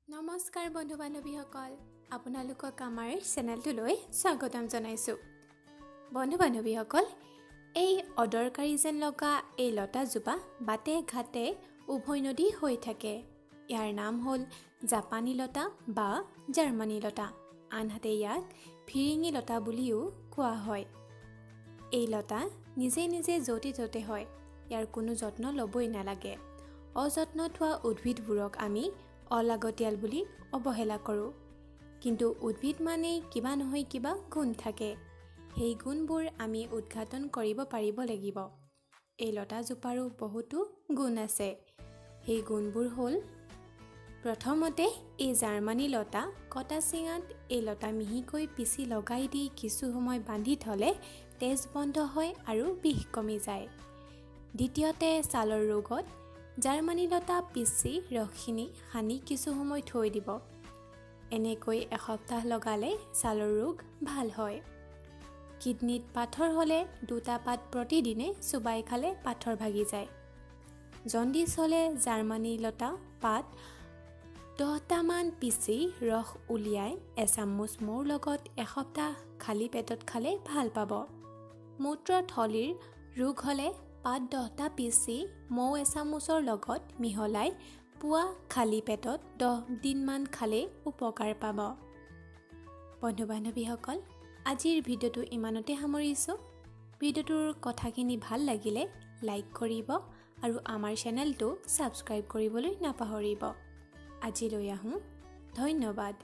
নমস্কাৰ বন্ধু বান্ধৱীসকল, আপোনালোকক আমাৰ চেনেলটোলৈ স্বাগতম জনাইছোঁ। বন্ধু বান্ধৱীসকল, এই অদৰকাৰী যেন লগা এই লতাজোপা বাটে ঘাটে উভৈনদী হৈ থাকে। ইয়াৰ নাম হ'ল জাপানী লতা বা জাৰ্মানী লতা, আনহাতে ইয়াক ফিৰিঙি লতা বুলিও কোৱা হয়। এই লতা নিজে নিজে য'তে ত'তে হয়, ইয়াৰ কোনো যত্ন ল'বই নালাগে। অযত্নত হোৱা উদ্ভিদবোৰক আমি অলাগতিয়াল বুলি অৱহেলা কৰোঁ। কিন্তু উদ্ভিদ মানেই কিবা নহয় কিবা গুণ থাকে, সেই গুণবোৰ আমি উদ্ঘাটন কৰিব পাৰিব লাগিব। এই লতাজোপাৰো বহুতো গুণ আছে। সেই গুণবোৰ হ'ল, প্ৰথমতে এই জাৰ্মানী লতা কটা চিঙাত এই লতা মিহিকৈ পিচি লগাই দি কিছু সময় বান্ধি থ'লে তেজ বন্ধ হয় আৰু বিষ কমি যায়। দ্বিতীয়তে ছালৰ ৰোগত জাৰ্মানী লতা পিচি ৰসখিনি সানি কিছু সময় থৈ দিব। এনেকৈ এসপ্তাহ লগালে ছালৰ ৰোগ ভাল হয়। কিডনীত পাথৰ হ'লে 2টা পাত প্ৰতিদিনে চোবাই খালে পাথৰ ভাগি যায়। জণ্ডিছ হ'লে জাৰ্মানী লতা পাত 10টামান পিচি ৰস উলিয়াই এচামুচ মৌৰ লগত এসপ্তাহ খালী পেটত খালে ভাল পাব। মূত্ৰথলীৰ ৰোগ হ'লে পাত 10টা পিচি মৌ এচামুচৰ লগত মিহলাই পুৱা খালী পেটত 10 দিনমান খালে উপকাৰ পাব। বন্ধু বান্ধৱীসকল, আজিৰ ভিডিঅ'টো ইমানতে সামৰিছোঁ। ভিডিঅ'টোৰ কথাখিনি ভাল লাগিলে লাইক কৰিব আৰু আমাৰ চেনেলটো ছাবস্ক্ৰাইব কৰিবলৈ নাপাহৰিব। আজিলৈ আহোঁ, ধন্যবাদ।